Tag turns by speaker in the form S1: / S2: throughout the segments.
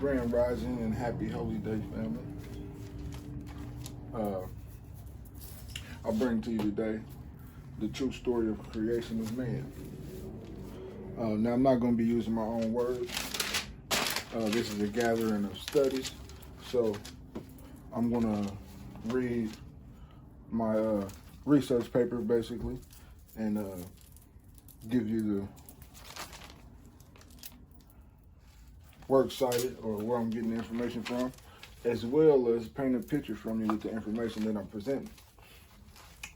S1: Grand Rising and happy Holy Day, family. Uh, I bring to you today the true story of creation of man. Now, I'm not going to be using my own words. This is a gathering of studies, so I'm going to read my research paper, basically, and give you the works cited or where I'm getting the information from, as well as paint a picture from you with the information that I'm presenting.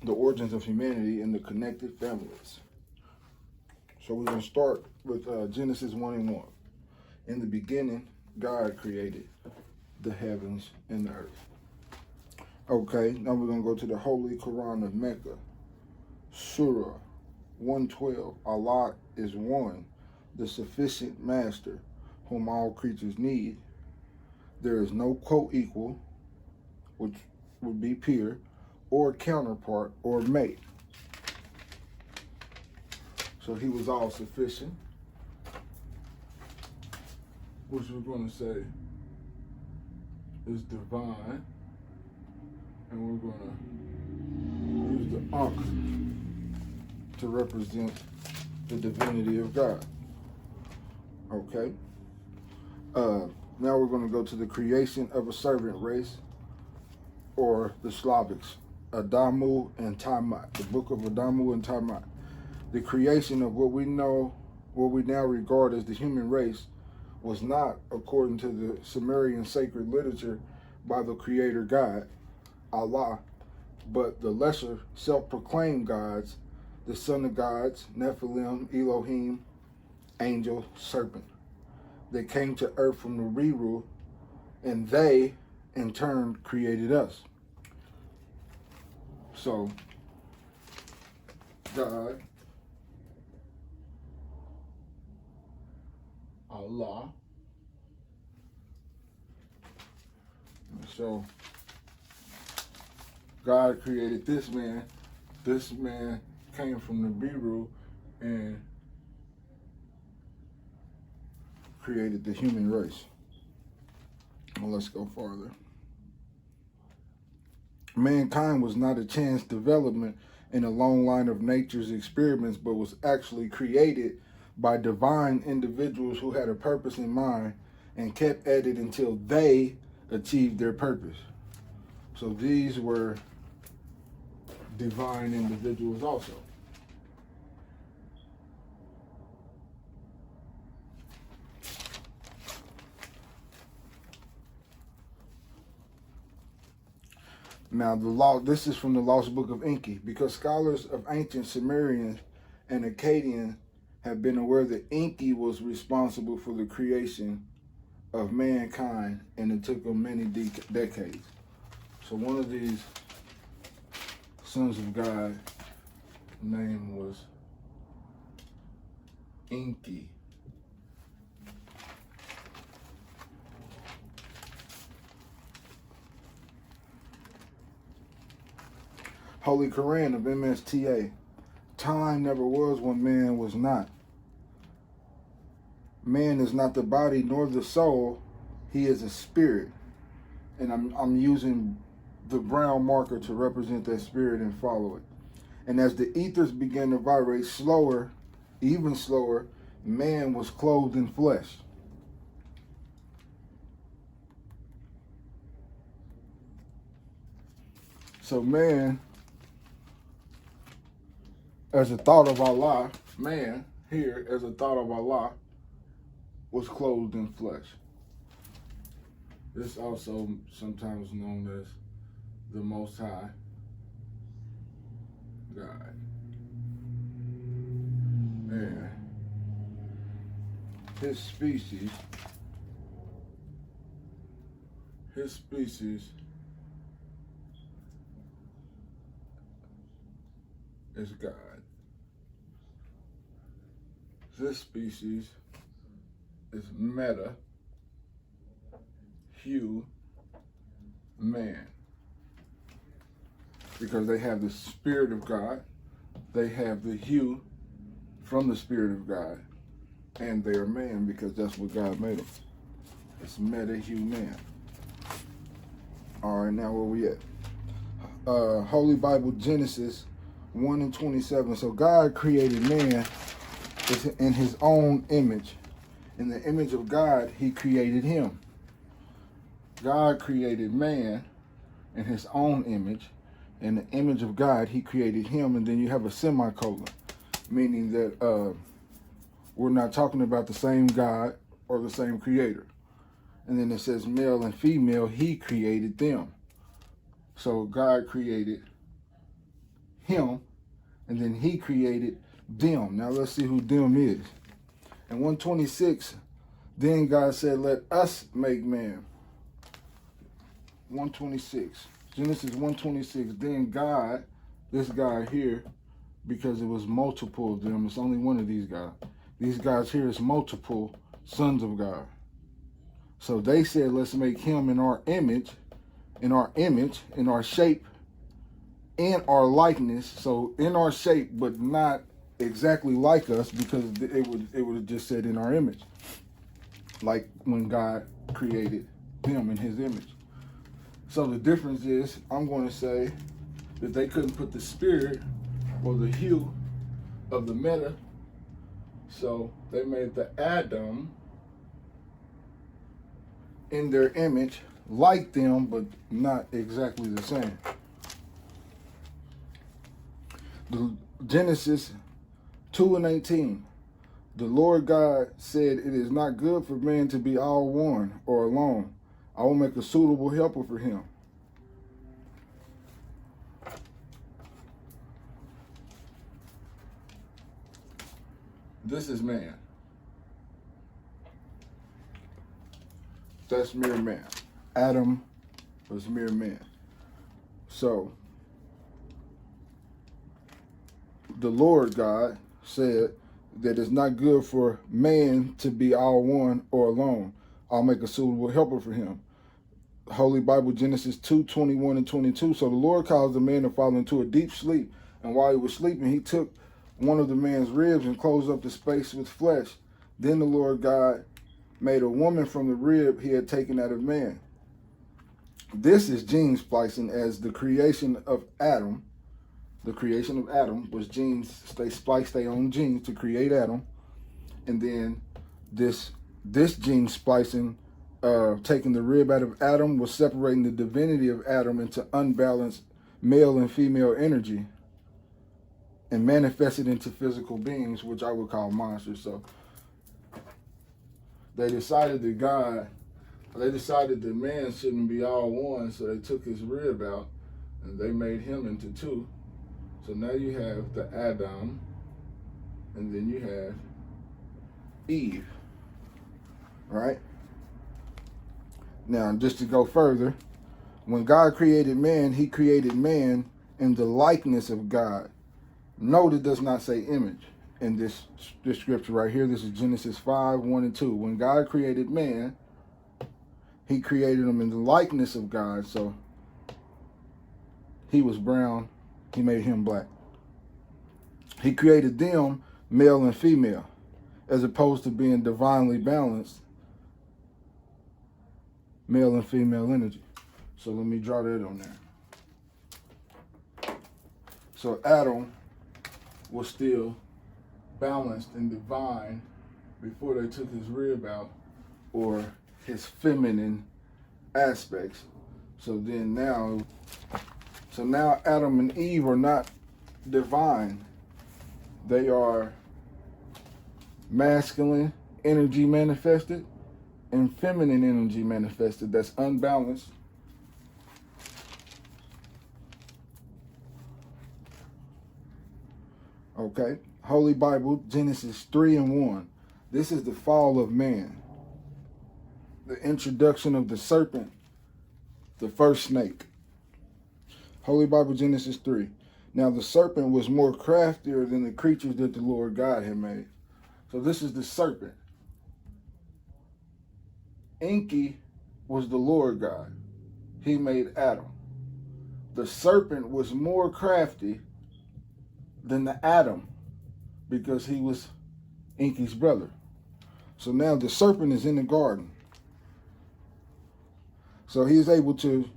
S1: The origins of humanity and the connected families. So we're going to start with Genesis 1:1. In the beginning, God created the heavens and the earth. Okay, now we're going to go to the Holy Quran of Mecca. Surah 112. Allah is one, the sufficient master, whom all creatures need. There is no co-equal, which would be peer, or counterpart, or mate. So he was all sufficient, which we're going to say is divine, and we're going to use the Ankh to represent the divinity of God. Okay? Now we're going to go to the creation of a servant race, or the Slavics, Adamu and Tiamat, the book of Adamu and Tiamat. The creation of what we now regard as the human race was not, according to the Sumerian sacred literature, by the creator God, Allah, but the lesser self-proclaimed gods, the son of gods, Nephilim, Elohim, angel, serpent. They came to earth from the Riru, and they, in turn, created us. So, God, Allah. So, God created this man. This man came from the Biru and created the human race. Well, let's go farther. Mankind was not a chance development in a long line of nature's experiments, but was actually created by divine individuals who had a purpose in mind and kept at it until they achieved their purpose. So these were divine individuals also. Now, this is from the Lost Book of Enki, because scholars of ancient Sumerian and Akkadian have been aware that Enki was responsible for the creation of mankind, and it took them many decades. So one of these sons of God, name was Enki. Holy Quran of MSTA. Time never was when man was not. Man is not the body nor the soul. He is a spirit. And I'm using the brown marker to represent that spirit and follow it. And as the ethers began to vibrate slower, even slower, man was clothed in flesh. So man, as a thought of Allah, man here, as a thought of Allah, was clothed in flesh. This is also sometimes known as the Most High God. And his species is God. This species is meta, hue, man. Because they have the Spirit of God, they have the hue from the Spirit of God, and they are man because that's what God made them. It's meta-human. All right, now where we at? Holy Bible, Genesis 1 and 27. So God created man in his own image. In the image of God, he created him. God created man in his own image. In the image of God, he created him. And then you have a semicolon, meaning that we're not talking about the same God or the same creator. And then it says male and female, he created them. So God created him, and then he created them. Now let's see who them is. In 126, then God said, let us make man. 126. Genesis 126. Then God, this guy here, because it was multiple of them, it's only one of these guys. These guys here is multiple sons of God. So they said, let's make him in our image, in our shape, in our likeness. So in our shape, but not exactly like us, because it would have just said in our image, like when God created them in his image. So the difference is, I'm going to say that they couldn't put the spirit or the hue of the meta, so they made the Adam in their image, like them, but not exactly the same. Genesis 2 and 18. The Lord God said, it is not good for man to be all one or alone. I will make a suitable helper for him. This is man. That's mere man. Adam was mere man. So, the Lord God said that it's not good for man to be all one or alone. I'll make a suitable helper for him. Holy Bible, Genesis 2, 21 and 22. So the Lord caused the man to fall into a deep sleep. And while he was sleeping, he took one of the man's ribs and closed up the space with flesh. Then the Lord God made a woman from the rib he had taken out of man. This is gene splicing, as the creation of Adam. The creation of Adam was genes. They spliced their own genes to create Adam. And then this gene splicing, taking the rib out of Adam, was separating the divinity of Adam into unbalanced male and female energy and manifested into physical beings, which I would call monsters. So they decided that man shouldn't be all one, so they took his rib out and they made him into two. So now you have the Adam, and then you have Eve, right? Now, just to go further, when God created man, he created man in the likeness of God. Note it does not say image in this scripture right here. This is Genesis 5, 1 and 2. When God created man, he created him in the likeness of God. So he was brown, he made him black. He created them male and female, as opposed to being divinely balanced male and female energy. So let me draw that on there. So Adam was still balanced and divine before they took his rib out, or his feminine aspects. So now Adam and Eve are not divine. They are masculine energy manifested and feminine energy manifested that's unbalanced. Okay, Holy Bible, Genesis 3 and 1. This is the fall of man. The introduction of the serpent, the first snake. Holy Bible, Genesis 3. Now the serpent was more craftier than the creatures that the Lord God had made. So this is the serpent. Enki was the Lord God. He made Adam. The serpent was more crafty than the Adam because he was Enki's brother. So now the serpent is in the garden. So he is able to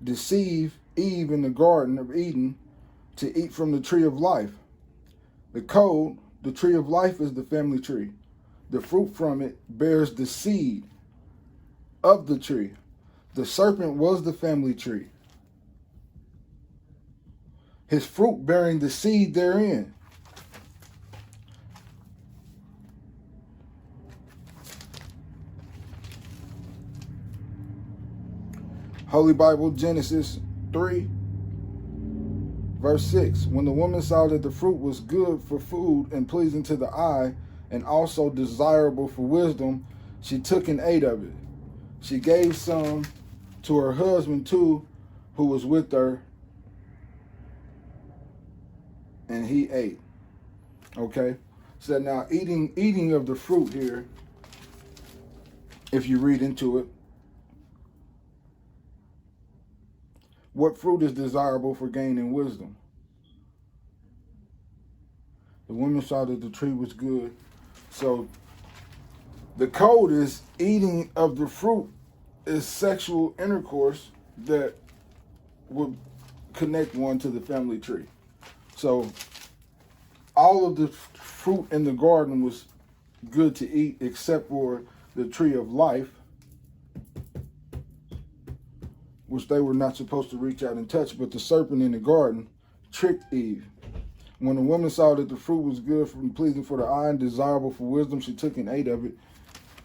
S1: deceive Eve in the Garden of Eden to eat from the tree of life. The code, the tree of life, is the family tree. The fruit from it bears the seed of the tree. The serpent was the family tree, his fruit bearing the seed therein. Holy Bible, Genesis 3, verse 6. When the woman saw that the fruit was good for food and pleasing to the eye, and also desirable for wisdom, she took and ate of it. She gave some to her husband too, who was with her, and he ate. Okay? So now eating of the fruit here, if you read into it, what fruit is desirable for gaining wisdom? The woman saw that the tree was good. So the code is eating of the fruit is sexual intercourse that would connect one to the family tree. So all of the fruit in the garden was good to eat except for the tree of life, which they were not supposed to reach out and touch, but the serpent in the garden tricked Eve. When the woman saw that the fruit was good and pleasing for the eye and desirable for wisdom, she took and ate of it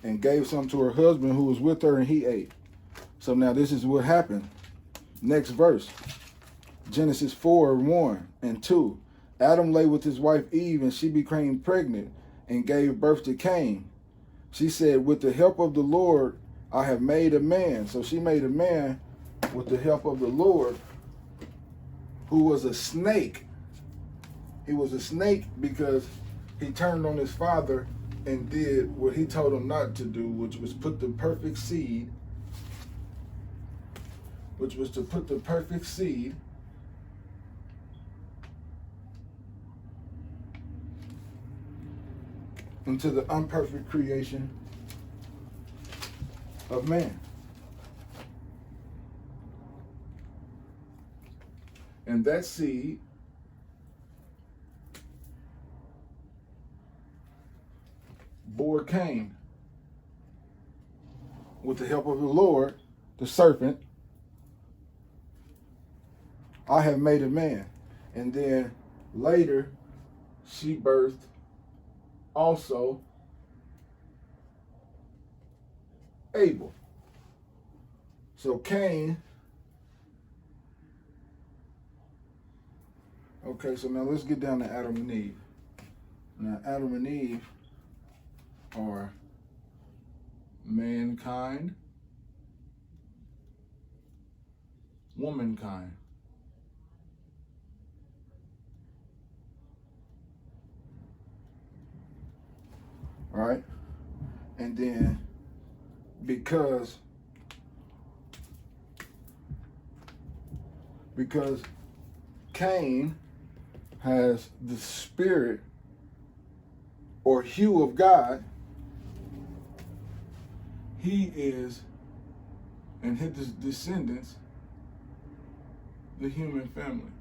S1: and gave some to her husband who was with her, and he ate. So now this is what happened. Next verse, Genesis 4, 1 and 2. Adam lay with his wife Eve, and she became pregnant and gave birth to Cain. She said, with the help of the Lord, I have made a man. So she made a man with the help of the Lord, who was a snake. He was a snake because he turned on his father and did what he told him not to do, which was put the perfect seed, into the imperfect creation of man. And that seed bore Cain with the help of the Lord, the serpent. I have made a man. And then later, she birthed also Abel. So Cain. Okay, so now let's get down to Adam and Eve. Now, Adam and Eve are mankind, womankind. All right? And then because Cain has the spirit or hue of God, he is, and his descendants, the human family,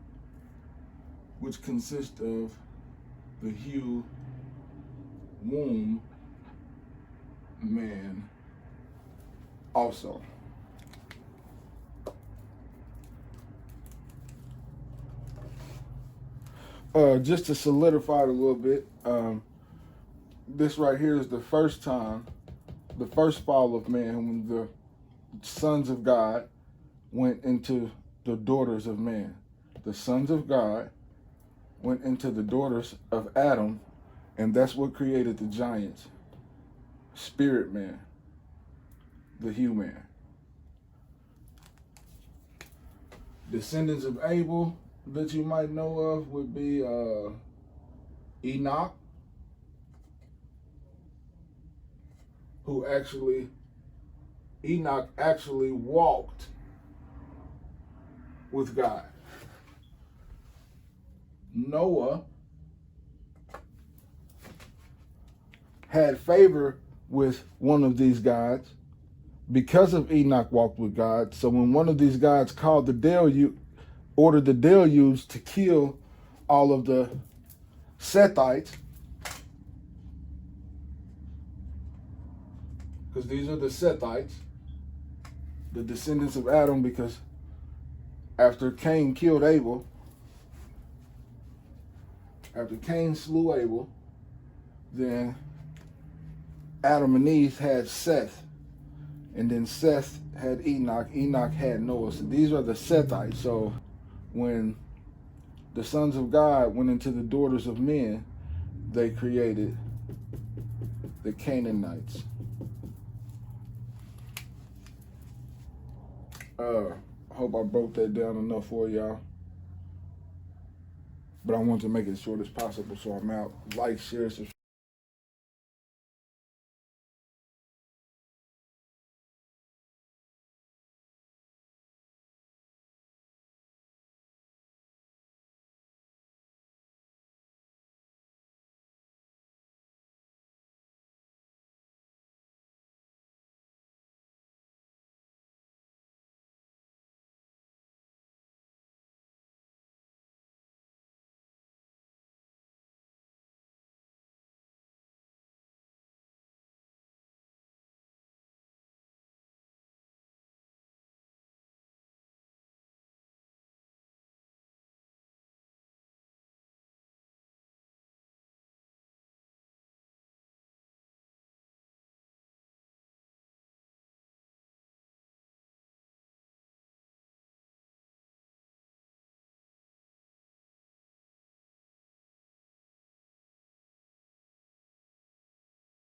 S1: which consists of the hue, womb, man also. Just to solidify it a little bit, this right here is the first time, the first fall of man, when the sons of God went into the daughters of man. The sons of God went into the daughters of Adam, and that's what created the giants. Spirit man, the human. Descendants of Abel that you might know of would be Enoch, Enoch actually walked with God. Noah had favor with one of these gods, because of Enoch walked with God. So when one of these gods called the deluge, ordered the deluge to kill all of the Sethites, because these are the Sethites, the descendants of Adam, because after Cain killed Abel, after Cain slew Abel, then Adam and Eve had Seth, and then Seth had Enoch, Enoch had Noah. So these are the Sethites. So when the sons of God went into the daughters of men, they created the Canaanites. Hope I broke that down enough for y'all. But I want to make it as short as possible, so I'm out. Like, share, subscribe.